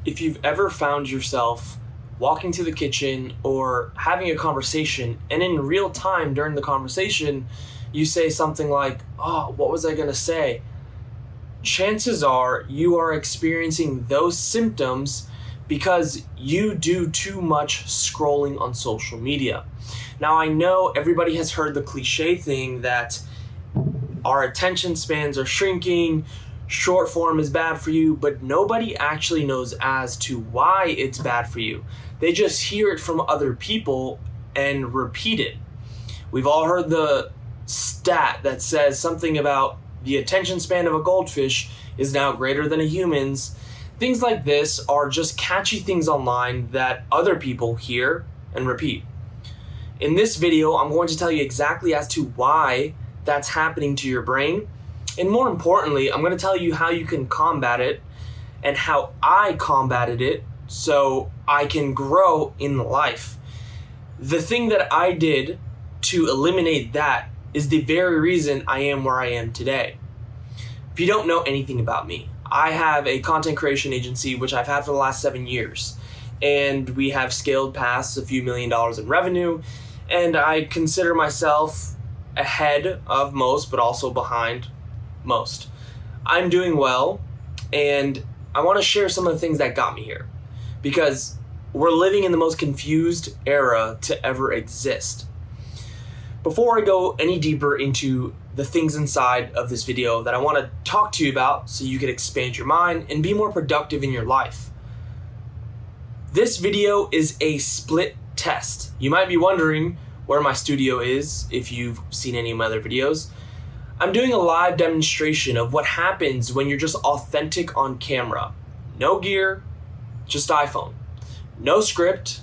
if you've ever found yourself walking to the kitchen or having a conversation, and in real time during the conversation, you say something like, "Oh, what was I going to say?" Chances are you are experiencing those symptoms because you do too much scrolling on social media. Now, I know everybody has heard the cliche thing that our attention spans are shrinking, short form is bad for you, but nobody actually knows as to why it's bad for you. They just hear it from other people and repeat it. We've all heard the stat that says something about the attention span of a goldfish is now greater than a human's. Things like this are just catchy things online that other people hear and repeat. In this video, I'm going to tell you exactly as to why that's happening to your brain. And more importantly, I'm going to tell you how you can combat it and how I combated it so I can grow in life. The thing that I did to eliminate that is the very reason I am where I am today. If you don't know anything about me, I have a content creation agency which I've had for the last 7 years, and we have scaled past a few $1 million in revenue, and I consider myself ahead of most, but also behind most. I'm doing well, and I want to share some of the things that got me here, because we're living in the most confused era to ever exist. Before I go any deeper into the things inside of this video that I want to talk to you about so you can expand your mind and be more productive in your life, this video is a split test. You might be wondering where my studio is if you've seen any of my other videos. I'm doing a live demonstration of what happens when you're just authentic on camera. No gear, just iPhone. No script,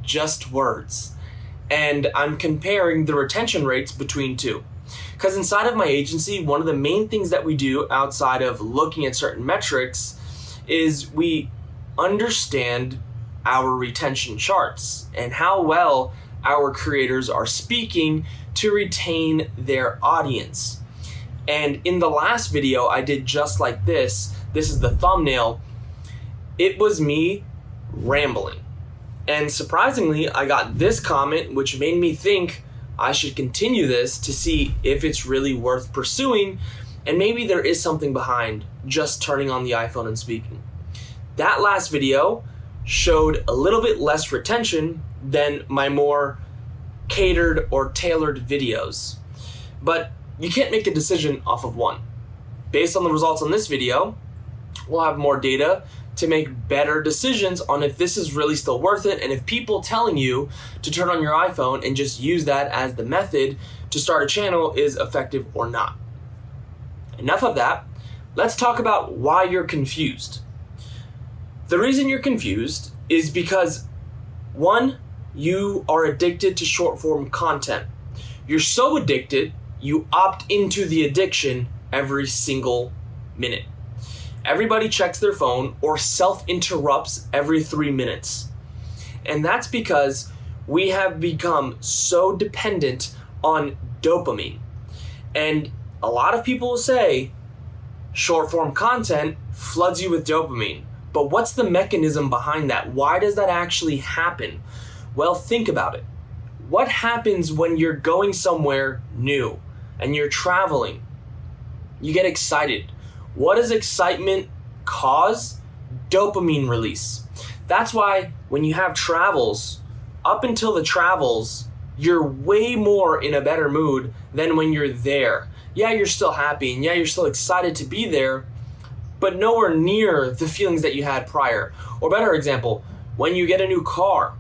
just words. And I'm comparing the retention rates between two. Because inside of my agency, one of the main things that we do outside of looking at certain metrics is we understand our retention charts and how well our creators are speaking to retain their audience. And in the last video I did just like this. This is the thumbnail. It was me rambling. And surprisingly, I got this comment which made me think I should continue this to see if it's really worth pursuing, and maybe there is something behind just turning on the iPhone and speaking. That last video showed a little bit less retention than my more catered or tailored videos. But you can't make a decision off of one. Based on the results on this video, we'll have more data to make better decisions on if this is really still worth it, and if people telling you to turn on your iPhone and just use that as the method to start a channel is effective or not. Enough of that. Let's talk about why you're confused. The reason you're confused is because, one, you are addicted to short form content. You're so addicted, you opt into the addiction every single minute. Everybody checks their phone or self-interrupts every 3 minutes. And that's because we have become so dependent on dopamine. And a lot of people will say short-form content floods you with dopamine. But what's the mechanism behind that? Why does that actually happen? Well, think about it. What happens when you're going somewhere new and you're traveling? You get excited. What does excitement cause? Dopamine release. That's why when you have travels, up until the travels, you're way more in a better mood than when you're there. Yeah, you're still happy, and yeah, you're still excited to be there, but nowhere near the feelings that you had prior. Or better example, when you get a new car,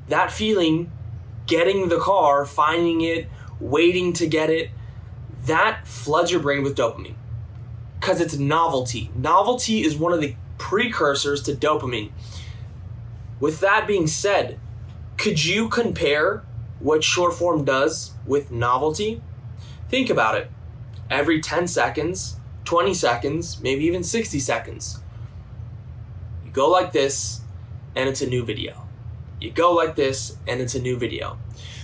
that feeling, getting the car, finding it, waiting to get it, that floods your brain with dopamine. Because it's novelty. Novelty is one of the precursors to dopamine. With that being said, could you compare what short form does with novelty? Think about it. Every 10 seconds, 20 seconds, maybe even 60 seconds, you go like this and it's a new video. You go like this and it's a new video.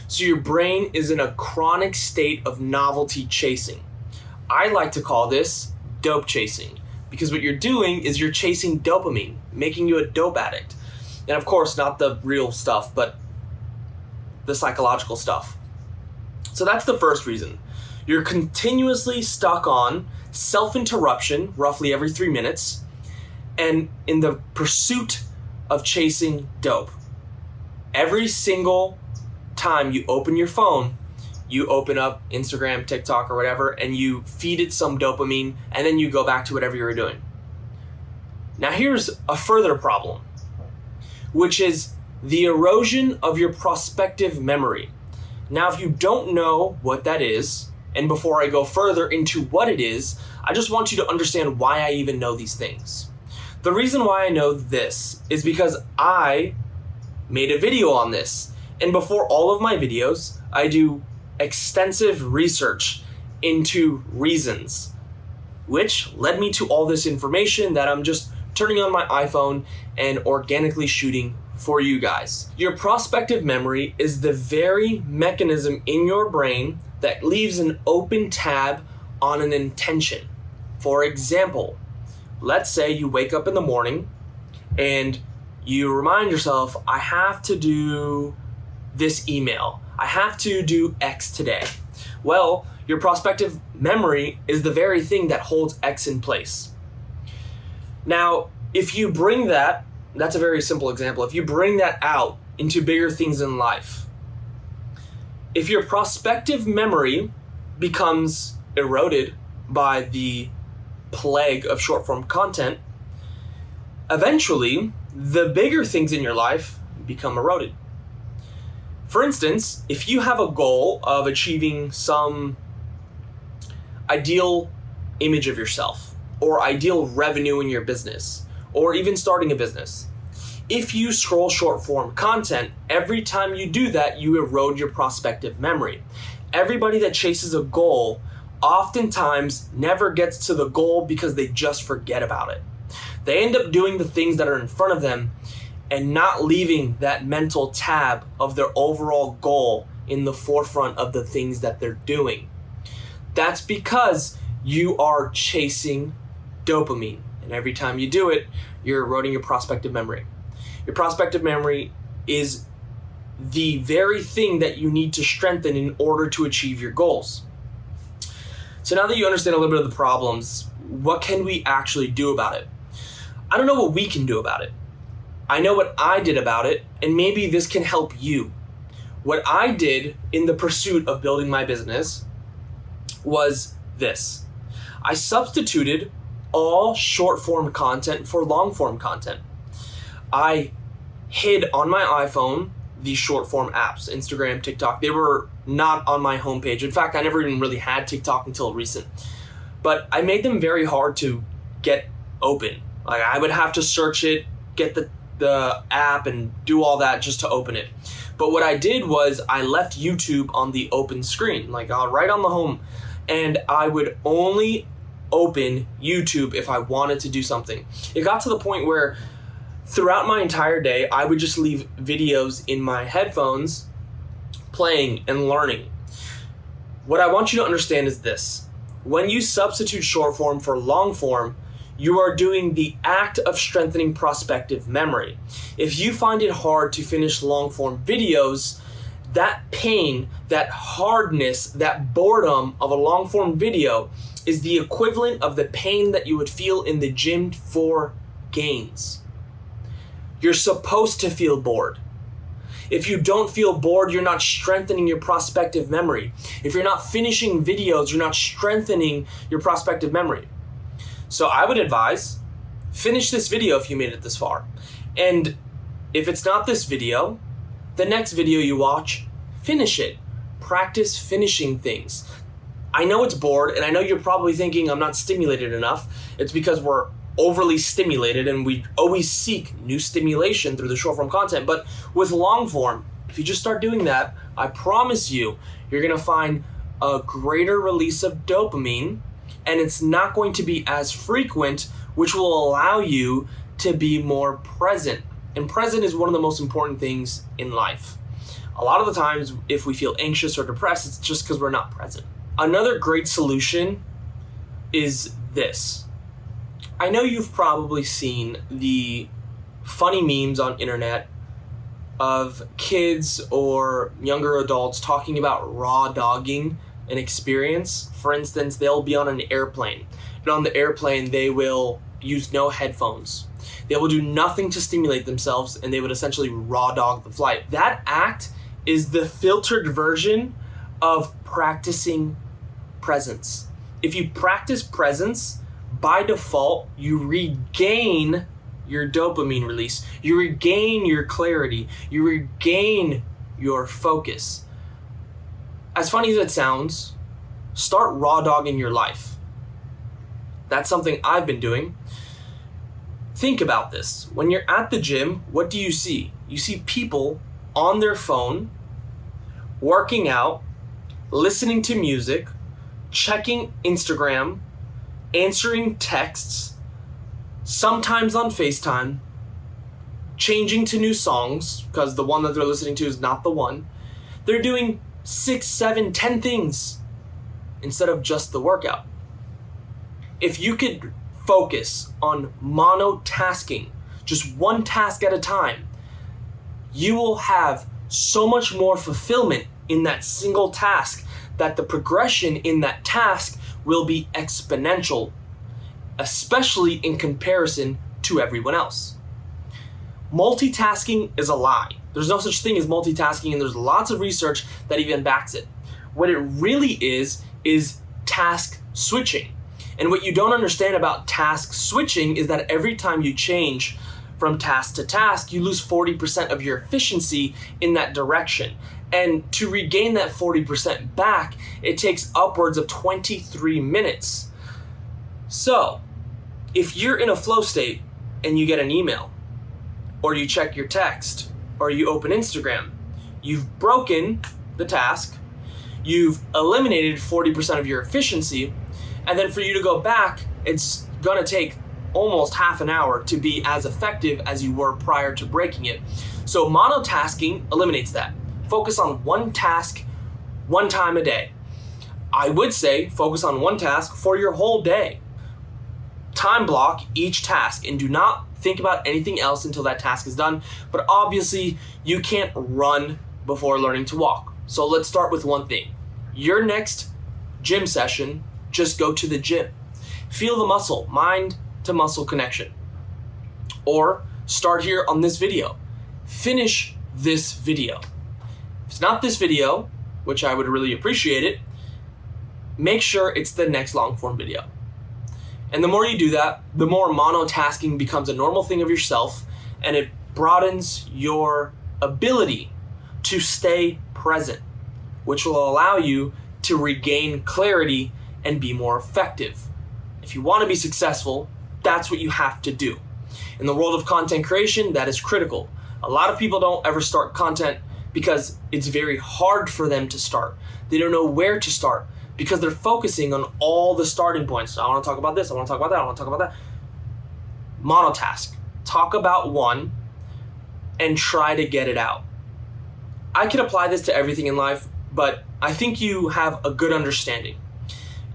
So your brain is in a chronic state of novelty chasing. I like to call this dope chasing. because what you're doing is you're chasing dopamine, making you a dope addict. And of course, not the real stuff, but the psychological stuff. So that's the first reason. You're continuously stuck on self-interruption roughly every 3 minutes and in the pursuit of chasing dope. Every single time you open your phone, you open up Instagram, TikTok, or whatever, and you feed it some dopamine, and then you go back to whatever you were doing. Now here's a further problem, which is the erosion of your prospective memory. Now, if you don't know what that is, and before I go further into what it is, I just want you to understand why I even know these things. The reason why I know this is because I made a video on this. And before all of my videos, I do extensive research into reasons, which led me to all this information that I'm just turning on my iPhone and organically shooting for you guys. Your prospective memory is the very mechanism in your brain that leaves an open tab on an intention. For example, let's say you wake up in the morning and you remind yourself, I have to do this email. I have to do X today. Well, your prospective memory is the very thing that holds X in place. Now, if you bring that's a very simple example. If you bring that out into bigger things in life, if your prospective memory becomes eroded by the plague of short form content, eventually the bigger things in your life become eroded. For instance, if you have a goal of achieving some ideal image of yourself or ideal revenue in your business or even starting a business, if you scroll short form content, every time you do that, you erode your prospective memory. Everybody that chases a goal oftentimes never gets to the goal because they just forget about it. They end up doing the things that are in front of them and not leaving that mental tab of their overall goal in the forefront of the things that they're doing. That's because you are chasing dopamine. And every time you do it, you're eroding your prospective memory. Your prospective memory is the very thing that you need to strengthen in order to achieve your goals. So now that you understand a little bit of the problems, what can we actually do about it? I don't know what we can do about it. I know what I did about it, and maybe this can help you. What I did in the pursuit of building my business was this. I substituted all short form content for long form content. I hid on my iPhone these short form apps, Instagram, TikTok. They were not on my homepage. In fact, I never even really had TikTok until recent. But I made them very hard to get open. Like I would have to search it, get the app and do all that just to open it. But what I did was I left YouTube on the open screen, like right on the home. And I would only open YouTube if I wanted to do something. It got to the point where throughout my entire day, I would just leave videos in my headphones playing and learning. What I want you to understand is this. When you substitute short form for long form, you are doing the act of strengthening prospective memory. If you find it hard to finish long form videos, that pain, that hardness, that boredom of a long form video is the equivalent of the pain that you would feel in the gym for gains. You're supposed to feel bored. If you don't feel bored, you're not strengthening your prospective memory. If you're not finishing videos, you're not strengthening your prospective memory. So I would advise, finish this video if you made it this far. And if it's not this video, the next video you watch, finish it. Practice finishing things. I know it's bored, and I know you're probably thinking I'm not stimulated enough. It's because we're overly stimulated and we always seek new stimulation through the short form content. But with long form, if you just start doing that, I promise you, you're gonna find a greater release of dopamine, and it's not going to be as frequent, which will allow you to be more present. And present is one of the most important things in life. A lot of the times, if we feel anxious or depressed, it's just because we're not present. Another great solution is this. I know you've probably seen the funny memes on internet of kids or younger adults talking about raw dogging an experience. For instance, they'll be on an airplane, and on the airplane they will use no headphones. They will do nothing to stimulate themselves, and they would essentially raw dog the flight. That act is the filtered version of practicing presence. If you practice presence, by default, you regain your dopamine release, you regain your clarity, you regain your focus. As funny as it sounds, start raw dogging your life. That's something I've been doing. Think about this. When you're at the gym, what do you see? You see people on their phone, working out, listening to music, checking Instagram, answering texts, sometimes on FaceTime, changing to new songs because the one that they're listening to is not the one. They're doing 6, 7, 10 things instead of just the workout. If you could focus on monotasking, just one task at a time, you will have so much more fulfillment in that single task that the progression in that task will be exponential, especially in comparison to everyone else. Multitasking is a lie. There's no such thing as multitasking, and there's lots of research that even backs it. What it really is task switching. And what you don't understand about task switching is that every time you change from task to task, you lose 40% of your efficiency in that direction. And to regain that 40% back, it takes upwards of 23 minutes. So, if you're in a flow state and you get an email, or you check your text, or you open Instagram, you've broken the task, you've eliminated 40% of your efficiency, and then for you to go back, it's gonna take almost half an hour to be as effective as you were prior to breaking it. So monotasking eliminates that. Focus on one task, one time a day. I would say focus on one task for your whole day. Time block each task and do not think about anything else until that task is done. But obviously, you can't run before learning to walk. So let's start with one thing. Your next gym session, just go to the gym. Feel the muscle, mind to muscle connection. Or start here on this video. Finish this video. If it's not this video, which I would really appreciate it, make sure it's the next long form video. And the more you do that, the more monotasking becomes a normal thing of yourself, and it broadens your ability to stay present, which will allow you to regain clarity and be more effective. If you want to be successful, that's what you have to do. In the world of content creation, that is critical. A lot of people don't ever start content because it's very hard for them to start. They don't know where to start because they're focusing on all the starting points. I want to talk about this, I want to talk about that, I want to talk about that. Monotask. Talk about one and try to get it out. I can apply this to everything in life, but I think you have a good understanding.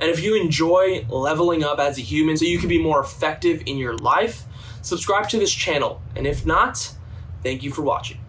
And if you enjoy leveling up as a human so you can be more effective in your life, subscribe to this channel. And if not, thank you for watching.